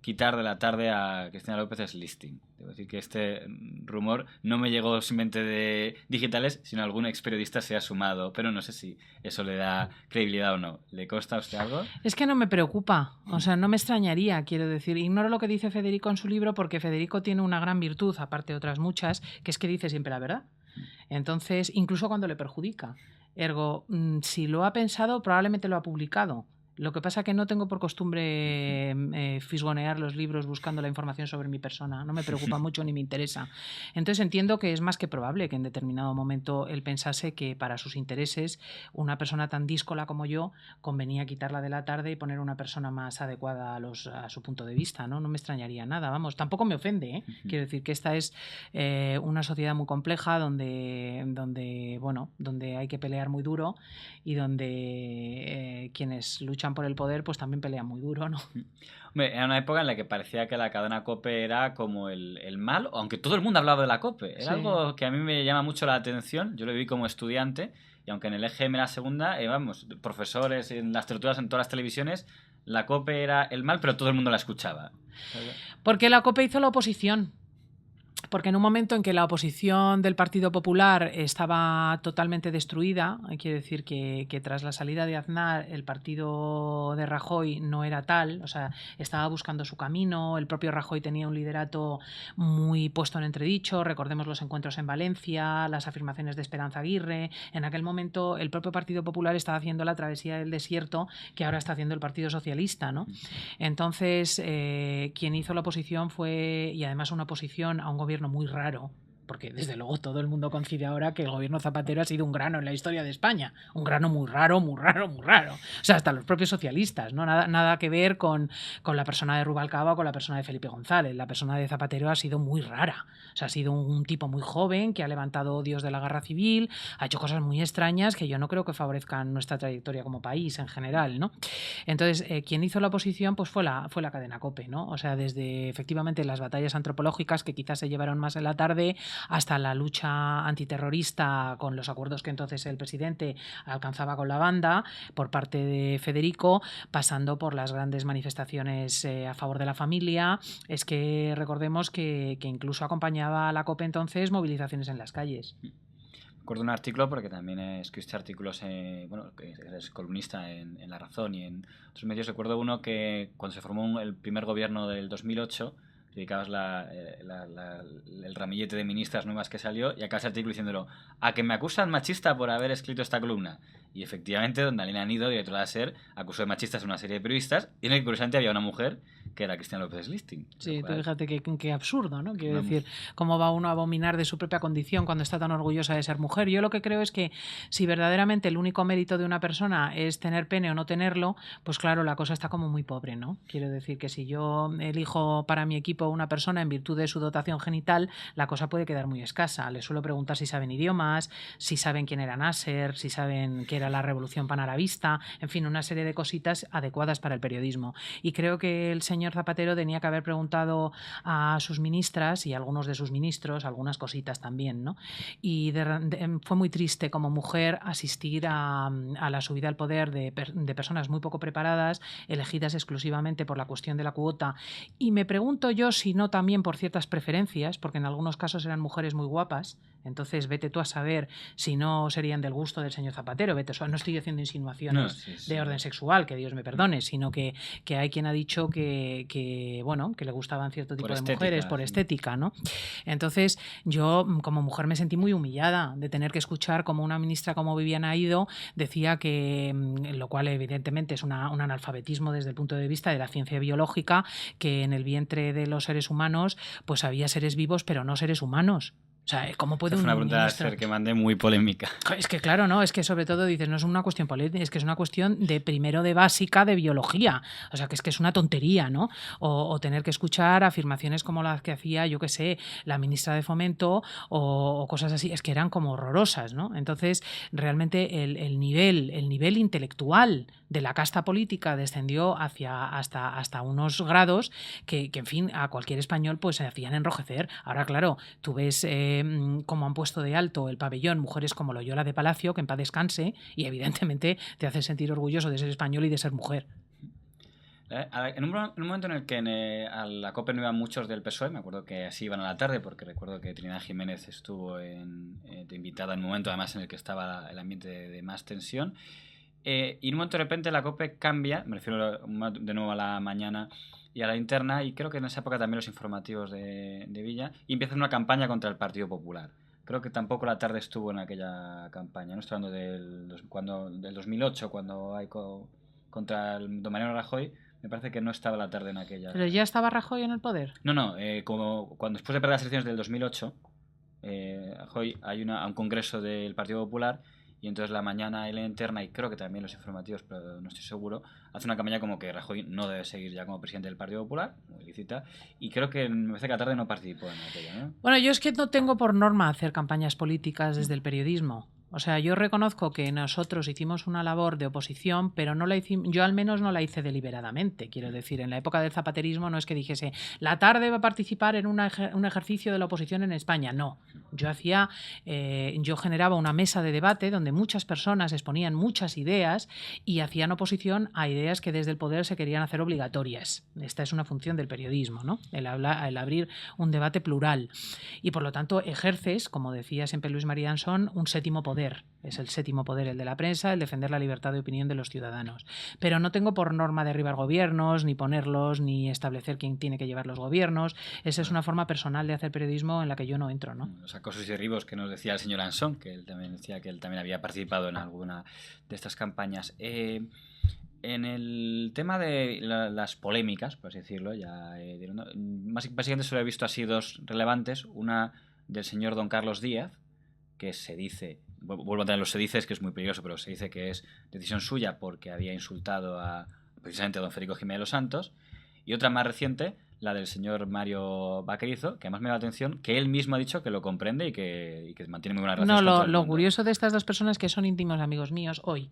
quitar de la tarde a Cristina López Slisting. Debo decir que este rumor no me llegó simplemente de digitales, sino algún ex periodista se ha sumado, pero no sé si eso le da credibilidad o no. ¿Le consta a usted algo? Es que no me preocupa, o sea, no me extrañaría, quiero decir. Ignoro lo que dice Federico en su libro porque Federico tiene una gran virtud, aparte de otras muchas, que es que dice siempre la verdad. Entonces, incluso cuando le perjudica. Ergo, si lo ha pensado, probablemente lo ha publicado. Lo que pasa es que no tengo por costumbre fisgonear los libros buscando la información sobre mi persona. No me preocupa mucho ni me interesa. Entonces entiendo que es más que probable que en determinado momento él pensase que para sus intereses una persona tan díscola como yo convenía quitarla de la tarde y poner una persona más adecuada a su punto de vista, ¿no? No me extrañaría nada, vamos. Tampoco me ofende, ¿eh? Quiero decir que esta es una sociedad muy compleja donde hay que pelear muy duro y donde quienes luchan por el poder pues también pelean muy duro, ¿no? Hombre, era una época en la que parecía que la cadena COPE era como el mal, aunque todo el mundo hablaba de la COPE. Era algo que a mí me llama mucho la atención. Yo lo vi como estudiante y aunque en el EGM la segunda, profesores en las tertulias en todas las televisiones, la COPE era el mal, pero todo el mundo la escuchaba. Porque la COPE hizo la oposición. Porque en un momento en que la oposición del Partido Popular estaba totalmente destruida, quiere decir que tras la salida de Aznar el partido de Rajoy no era tal, o sea, estaba buscando su camino, el propio Rajoy tenía un liderato muy puesto en entredicho, recordemos los encuentros en Valencia, las afirmaciones de Esperanza Aguirre, en aquel momento el propio Partido Popular estaba haciendo la travesía del desierto que ahora está haciendo el Partido Socialista, ¿no? Entonces, quien hizo la oposición fue, y además una oposición a un gobierno muy raro, porque desde luego todo el mundo coincide ahora que el gobierno Zapatero ha sido un grano en la historia de España, un grano muy raro, muy raro, muy raro. O sea, hasta los propios socialistas, ¿no? Nada que ver con la persona de Rubalcaba o con la persona de Felipe González. La persona de Zapatero ha sido muy rara. O sea, ha sido un tipo muy joven que ha levantado odios de la guerra civil, ha hecho cosas muy extrañas que yo no creo que favorezcan nuestra trayectoria como país en general, ¿no? Entonces, quien hizo la oposición pues fue la cadena COPE, ¿no? O sea, desde efectivamente las batallas antropológicas que quizás se llevaron más en la tarde hasta la lucha antiterrorista con los acuerdos que entonces el presidente alcanzaba con la banda por parte de Federico, pasando por las grandes manifestaciones a favor de la familia. Es que recordemos que incluso acompañaba a la COPE entonces movilizaciones en las calles. Recuerdo un artículo, porque también escribiste artículos, que eres columnista en La Razón y en otros medios. Recuerdo uno que cuando se formó el primer gobierno del 2008, dedicabas el ramillete de ministras nuevas que salió y acabas el artículo diciéndolo: a que me acusan machista por haber escrito esta columna. Y efectivamente, don Daniela Nido, directora de SER, acusó de machistas a una serie de periodistas y en el que curiosamente había una mujer que era Cristina López Listing. Sí, tú fíjate qué absurdo, ¿no? Quiero decir, cómo va uno a abominar de su propia condición cuando está tan orgullosa de ser mujer. Yo lo que creo es que si verdaderamente el único mérito de una persona es tener pene o no tenerlo, pues claro, la cosa está como muy pobre, ¿no? Quiero decir que si yo elijo para mi equipo una persona en virtud de su dotación genital, la cosa puede quedar muy escasa. Les suelo preguntar si saben idiomas, si saben quién era Nasser, si saben qué era la revolución panarabista, en fin, una serie de cositas adecuadas para el periodismo. Y creo que el señor Zapatero tenía que haber preguntado a sus ministras y a algunos de sus ministros algunas cositas también, ¿no? Y fue muy triste como mujer asistir a la subida al poder de personas muy poco preparadas, elegidas exclusivamente por la cuestión de la cuota. Y me pregunto yo si no también por ciertas preferencias, porque en algunos casos eran mujeres muy guapas, entonces vete tú a saber si no serían del gusto del señor Zapatero. No estoy haciendo insinuaciones de orden sexual, que Dios me perdone, sino que hay quien ha dicho que le gustaban cierto tipo de mujeres por estética, ¿no? Entonces yo como mujer me sentí muy humillada de tener que escuchar como una ministra como Viviana Aido decía que, lo cual evidentemente es un analfabetismo desde el punto de vista de la ciencia biológica, que en el vientre de los seres humanos pues había seres vivos pero no seres humanos. O sea, ¿cómo puede una pregunta que mandé muy polémica? Es que claro, no, es que sobre todo dices, no es una cuestión polémica, es que es una cuestión de primero de básica de biología. O sea, que es una tontería, ¿no? O tener que escuchar afirmaciones como las que hacía, yo qué sé, la ministra de Fomento o cosas así, es que eran como horrorosas, ¿no? Entonces, realmente el nivel intelectual de la casta política descendió hasta unos grados que, en fin, a cualquier español pues se hacían enrojecer. Ahora, claro, tú ves cómo han puesto de alto el pabellón mujeres como Loyola de Palacio, que en paz descanse, y evidentemente te hace sentir orgulloso de ser español y de ser mujer. En un momento en el que a la COPE no iban muchos del PSOE, me acuerdo que así iban a la tarde, porque recuerdo que Trinidad Jiménez estuvo de invitada en un momento además en el que estaba el ambiente de más tensión. Y en un momento de repente la COPE cambia, me refiero de nuevo a la mañana y a la interna, y creo que en esa época también los informativos de Villa, y empieza una campaña contra el Partido Popular. Creo que tampoco la tarde estuvo en aquella campaña, no estoy hablando del 2008, cuando hay contra el don Mariano Rajoy. Me parece que no estaba la tarde en aquella. ¿Pero ya estaba Rajoy en el poder? No, como cuando después de perder las elecciones del 2008, Rajoy hay un congreso del Partido Popular, y entonces la mañana él interna, y creo que también los informativos, pero no estoy seguro, hace una campaña como que Rajoy no debe seguir ya como presidente del Partido Popular, muy lícita, y creo que me parece que la tarde no participó en aquella, ¿no? Bueno, yo es que no tengo por norma hacer campañas políticas desde el periodismo. O sea, yo reconozco que nosotros hicimos una labor de oposición, pero no la hicimos, yo al menos no la hice deliberadamente. Quiero decir, en la época del zapaterismo no es que dijese, la tarde va a participar en un ejercicio de la oposición en España. No, yo generaba una mesa de debate donde muchas personas exponían muchas ideas y hacían oposición a ideas que desde el poder se querían hacer obligatorias. Esta es una función del periodismo, ¿no? El abrir un debate plural. Y por lo tanto ejerces, como decía siempre Luis María Ansón, un séptimo poder. Es el séptimo poder, el de la prensa, el defender la libertad de opinión de los ciudadanos. Pero no tengo por norma derribar gobiernos, ni ponerlos, ni establecer quién tiene que llevar los gobiernos. Esa es una forma personal de hacer periodismo en la que yo no entro, ¿no? Los acosos y derribos que nos decía el señor Ansón, que él también decía que él también había participado en alguna de estas campañas. En el tema de las polémicas, por así decirlo, básicamente solo he visto así dos relevantes. Una del señor don Carlos Díaz, que se dice, vuelvo a tener los se dices, que es muy peligroso, pero se dice que es decisión suya porque había insultado precisamente a don Federico Jiménez de los Santos. Y otra más reciente, la del señor Mario Vaquerizo, que además me da la atención que él mismo ha dicho que lo comprende y que mantiene muy buena relación. No, lo curioso de estas dos personas es que son íntimos amigos míos hoy.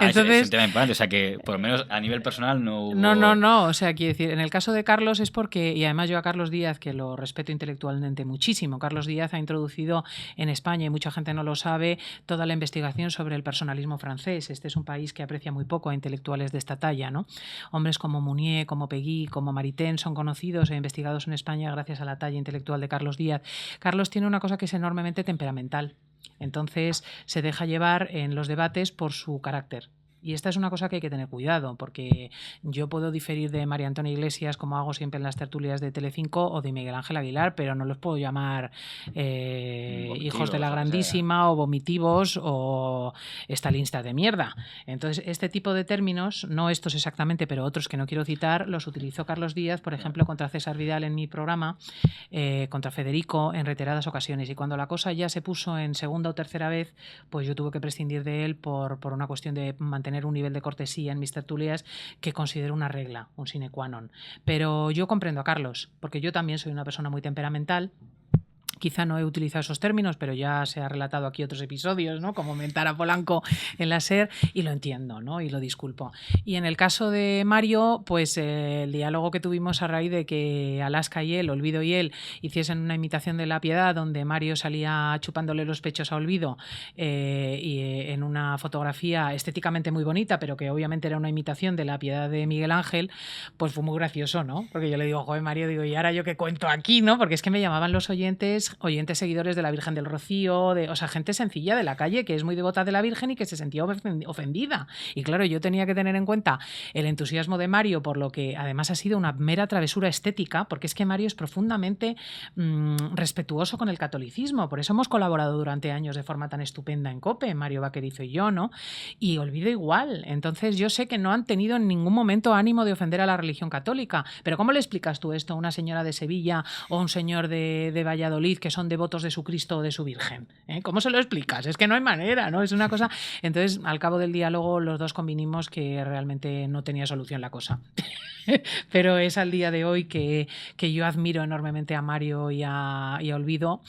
Entonces, es un tema importante, o sea que por lo menos a nivel personal no hubo... No, o sea, quiero decir, en el caso de Carlos es porque, y además yo a Carlos Díaz, que lo respeto intelectualmente muchísimo, Carlos Díaz ha introducido en España, y mucha gente no lo sabe, toda la investigación sobre el personalismo francés. Este es un país que aprecia muy poco a intelectuales de esta talla, ¿no? Hombres como Mounier, como Peggy, como Maritain son conocidos e investigados en España gracias a la talla intelectual de Carlos Díaz. Carlos tiene una cosa que es enormemente temperamental. Entonces se deja llevar en los debates por su carácter. Y esta es una cosa que hay que tener cuidado, porque yo puedo diferir de María Antonia Iglesias, como hago siempre en las tertulias de Telecinco, o de Miguel Ángel Aguilar, pero no los puedo llamar hijos de la grandísima, o vomitivos, o estalinistas de mierda. Entonces, este tipo de términos, no estos exactamente, pero otros que no quiero citar, los utilizó Carlos Díaz, por ejemplo, contra César Vidal en mi programa, contra Federico, en reiteradas ocasiones. Y cuando la cosa ya se puso en segunda o tercera vez, pues yo tuve que prescindir de él por una cuestión de mantener un nivel de cortesía en mis tertulias que considero una regla, un sine qua non. Pero yo comprendo a Carlos, porque yo también soy una persona muy temperamental. Quizá no he utilizado esos términos, pero ya se ha relatado aquí otros episodios, ¿no? Como mentar a Polanco en la SER, y lo entiendo, ¿no? Y lo disculpo. Y en el caso de Mario, pues el diálogo que tuvimos a raíz de que Alaska y él, Olvido y él, hiciesen una imitación de La Piedad, donde Mario salía chupándole los pechos a Olvido, en una fotografía estéticamente muy bonita, pero que obviamente era una imitación de La Piedad de Miguel Ángel, pues fue muy gracioso, ¿no? Porque yo le digo, joder, Mario, digo, ¿y ahora yo qué cuento aquí, no? Porque es que me llamaban los oyentes seguidores de la Virgen del Rocío, o sea, gente sencilla de la calle que es muy devota de la Virgen y que se sentía ofendida. Y claro, yo tenía que tener en cuenta el entusiasmo de Mario, por lo que además ha sido una mera travesura estética, porque es que Mario es profundamente respetuoso con el catolicismo. Por eso hemos colaborado durante años de forma tan estupenda en COPE, Mario Vaquerizo y yo, ¿no? Y Olvido igual. Entonces yo sé que no han tenido en ningún momento ánimo de ofender a la religión católica. Pero ¿cómo le explicas tú esto a una señora de Sevilla o a un señor de Valladolid que son devotos de su Cristo o de su Virgen? ¿Cómo se lo explicas? Es que no hay manera, ¿no? Es una cosa... Entonces, al cabo del diálogo, los dos convinimos que realmente no tenía solución la cosa. Pero es al día de hoy que yo admiro enormemente a Mario y a Olvido.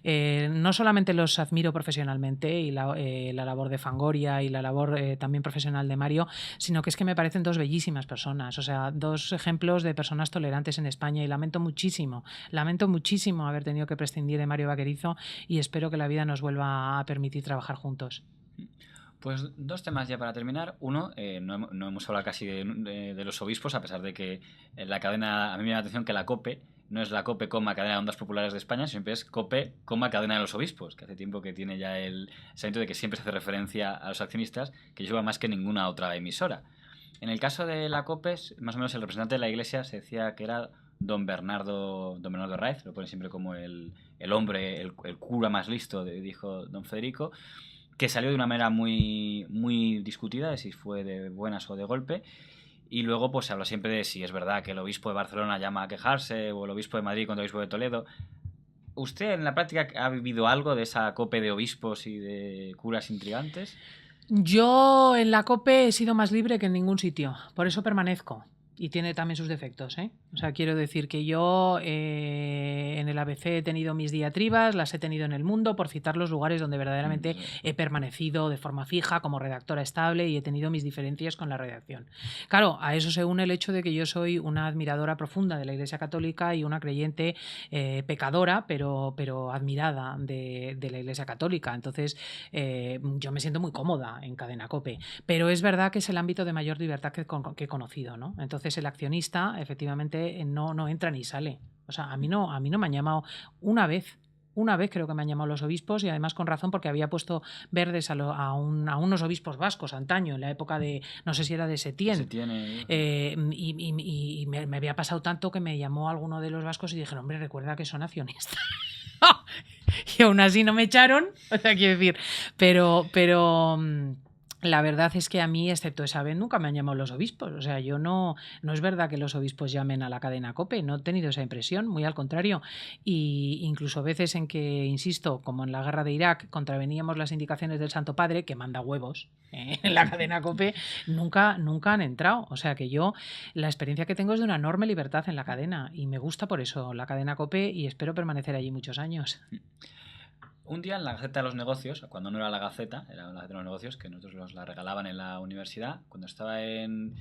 No solamente los admiro profesionalmente y la labor de Fangoria y la labor también profesional de Mario, sino que es que me parecen dos bellísimas personas, o sea, dos ejemplos de personas tolerantes en España, y lamento muchísimo haber tenido que prescindir de Mario Vaquerizo, y espero que la vida nos vuelva a permitir trabajar juntos. Pues dos temas ya para terminar. Uno, no hemos hablado casi de los obispos, a pesar de que en la cadena, a mí me llama la atención que la COPE no es la COPE, cadena de ondas populares de España, siempre es COPE, cadena de los obispos, que hace tiempo que tiene ya el sentido de que siempre se hace referencia a los accionistas, que lleva más que ninguna otra emisora. En el caso de la COPE, más o menos el representante de la Iglesia se decía que era don Bernardo Raez, lo pone siempre como el hombre, el cura más listo, dijo don Federico, que salió de una manera muy, muy discutida de si fue de buenas o de golpe. Y luego pues se habla siempre de si es verdad que el obispo de Barcelona llama a quejarse o el obispo de Madrid contra el obispo de Toledo. ¿Usted en la práctica ha vivido algo de esa COPE de obispos y de curas intrigantes? Yo en la COPE he sido más libre que en ningún sitio, por eso permanezco. Y tiene también sus defectos, ¿eh? O sea, quiero decir que yo en el ABC he tenido mis diatribas, las he tenido en El Mundo, por citar los lugares donde verdaderamente he permanecido de forma fija como redactora estable y he tenido mis diferencias con la redacción. Claro, a eso se une el hecho de que yo soy una admiradora profunda de la Iglesia Católica y una creyente pecadora, pero admirada de la Iglesia Católica. Entonces, yo me siento muy cómoda en Cadena COPE. Pero es verdad que es el ámbito de mayor libertad que he conocido, ¿no? Entonces, el accionista efectivamente no entra ni sale. O sea, a mí no me han llamado una vez creo que me han llamado los obispos, y además con razón, porque había puesto verdes a unos obispos vascos antaño, en la época de, no sé si era de Setién. Y me había pasado tanto que me llamó alguno de los vascos y dijeron, hombre, recuerda que son accionistas. Y aún así no me echaron, o sea, quiero decir, pero la verdad es que a mí, excepto esa vez, nunca me han llamado los obispos. O sea, yo no es verdad que los obispos llamen a la cadena COPE, no he tenido esa impresión, muy al contrario. Y incluso veces en que, insisto, como en la guerra de Irak, contraveníamos las indicaciones del Santo Padre, que manda huevos en la cadena COPE, nunca han entrado. O sea que yo, la experiencia que tengo es de una enorme libertad en la cadena, y me gusta por eso la cadena COPE, y espero permanecer allí muchos años. Un día en la Gaceta de los Negocios, cuando no era la Gaceta, era la Gaceta de los Negocios, que nosotros nos la regalaban en la universidad, cuando estaba en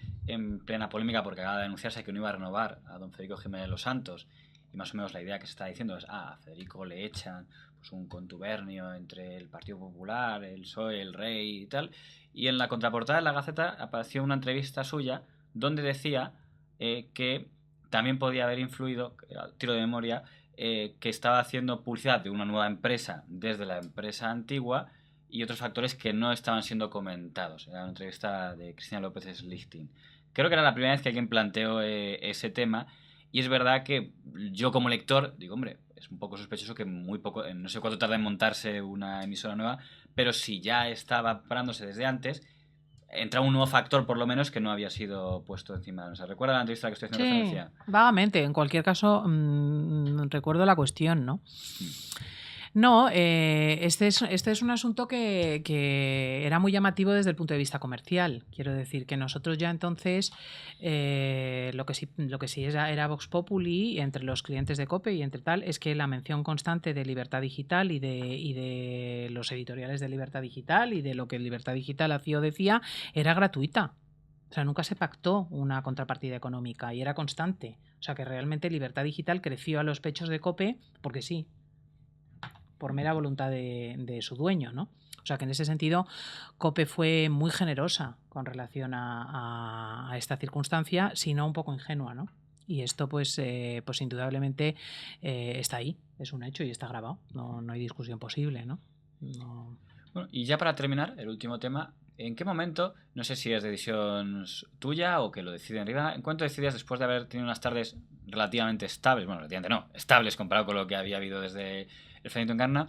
plena polémica porque acaba de denunciarse que no iba a renovar a don Federico Jiménez Los Santos, y más o menos la idea que se está diciendo es, a Federico le echan pues un contubernio entre el Partido Popular, el PSOE, el Rey y tal, y en la contraportada de la Gaceta apareció una entrevista suya donde decía que también podía haber influido, tiro de memoria, que estaba haciendo publicidad de una nueva empresa desde la empresa antigua y otros factores que no estaban siendo comentados. Era una entrevista de Cristina López Slichting. Creo que era la primera vez que alguien planteó ese tema, y es verdad que yo como lector digo, hombre, es un poco sospechoso que muy poco, no sé cuánto tarda en montarse una emisora nueva, pero si ya estaba parándose desde antes, entra un nuevo factor, por lo menos, que no había sido puesto encima de la mesa. ¿Recuerda la entrevista a la que estoy haciendo referencia? Vagamente. En cualquier caso, recuerdo la cuestión, ¿no? No, este es un asunto que era muy llamativo desde el punto de vista comercial. Quiero decir que nosotros ya entonces lo que sí era Vox Populi entre los clientes de COPE y entre tal, es que la mención constante de Libertad Digital y de los editoriales de Libertad Digital y de lo que Libertad Digital hacía o decía era gratuita. O sea, nunca se pactó una contrapartida económica y era constante. O sea, que realmente Libertad Digital creció a los pechos de COPE porque sí, por mera voluntad de su dueño, ¿no? O sea que en ese sentido COPE fue muy generosa con relación a esta circunstancia, sino un poco ingenua, ¿no? Y esto pues indudablemente está ahí, es un hecho y está grabado, no hay discusión posible, ¿no? Bueno, y ya para terminar, el último tema, ¿en qué momento, no sé si es decisión tuya o que lo deciden arriba, en cuánto decidías después de haber tenido unas tardes relativamente estables, bueno, relativamente no, estables comparado con lo que había habido desde el Fenito Encarna,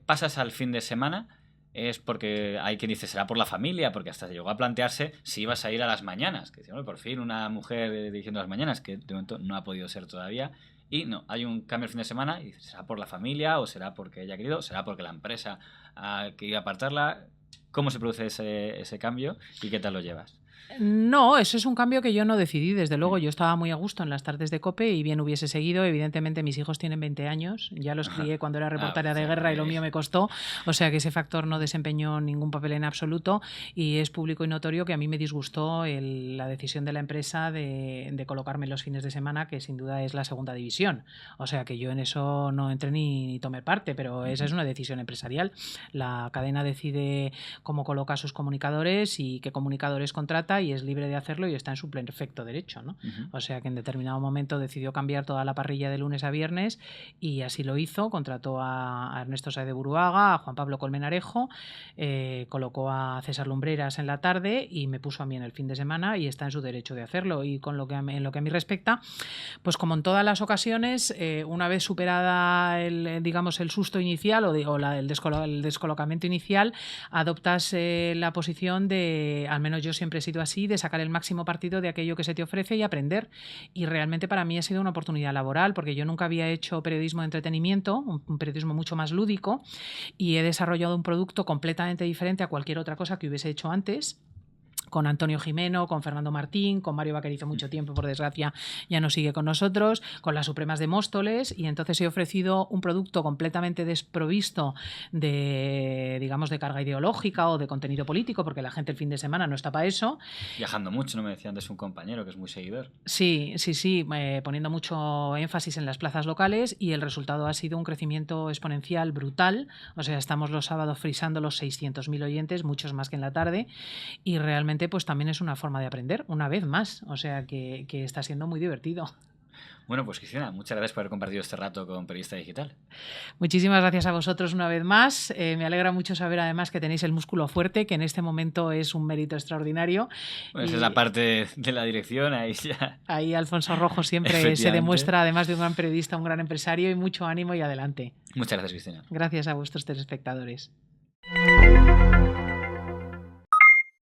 pasas al fin de semana? Es porque hay quien dice será por la familia, porque hasta se llegó a plantearse si ibas a ir a las mañanas, que decíamos, por fin una mujer dirigiendo las mañanas, que de momento no ha podido ser todavía, y no, hay un cambio el fin de semana y dices, será por la familia o será porque ella ha querido, será porque la empresa ha querido apartarla. ¿Cómo se produce ese cambio y qué tal lo llevas? No, eso es un cambio que yo no decidí, desde luego. Yo estaba muy a gusto en las tardes de COPE y bien hubiese seguido. Evidentemente, mis hijos tienen 20 años, ya los crié cuando era reportera de guerra y lo mío me costó, o sea que ese factor no desempeñó ningún papel en absoluto y es público y notorio que a mí me disgustó la decisión de la empresa de colocarme los fines de semana, que sin duda es la segunda división. O sea que yo en eso no entré ni tomé parte, pero esa es una decisión empresarial. La cadena decide cómo coloca a sus comunicadores y qué comunicadores contrata y es libre de hacerlo y está en su perfecto derecho, ¿no? O sea que en determinado momento decidió cambiar toda la parrilla de lunes a viernes y así lo hizo. Contrató a Ernesto Sáez de Buruaga, a Juan Pablo Colmenarejo, colocó a César Lumbreras en la tarde y me puso a mí en el fin de semana y está en su derecho de hacerlo. Y en lo que a mí respecta, pues como en todas las ocasiones, una vez superada el susto inicial el descolocamiento inicial, adoptas la posición de, al menos yo siempre he sido así, de sacar el máximo partido de aquello que se te ofrece y aprender. Y realmente para mí ha sido una oportunidad laboral, porque yo nunca había hecho periodismo de entretenimiento, un periodismo mucho más lúdico, y he desarrollado un producto completamente diferente a cualquier otra cosa que hubiese hecho antes. Con Antonio Jimeno, con Fernando Martín, con Mario Vaquerizo mucho tiempo, por desgracia ya no sigue con nosotros, con las Supremas de Móstoles, y entonces he ofrecido un producto completamente desprovisto de carga ideológica o de contenido político, porque la gente el fin de semana no está para eso. Viajando mucho, no me decía antes un compañero que es muy seguidor. Sí, poniendo mucho énfasis en las plazas locales y el resultado ha sido un crecimiento exponencial brutal, o sea, estamos los sábados frisando los 600.000 oyentes, muchos más que en la tarde, y realmente pues también es una forma de aprender, una vez más, o sea que está siendo muy divertido. Bueno, pues Cristina, muchas gracias por haber compartido este rato con Periodista Digital. Muchísimas gracias a vosotros una vez más. Me alegra mucho saber además que tenéis el músculo fuerte, que en este momento es un mérito extraordinario. Bueno, esa es la parte de la dirección, ahí ya. Ahí Alfonso Rojo siempre se demuestra, además de un gran periodista, un gran empresario, y mucho ánimo y adelante. Muchas gracias, Cristina. Gracias a vuestros telespectadores.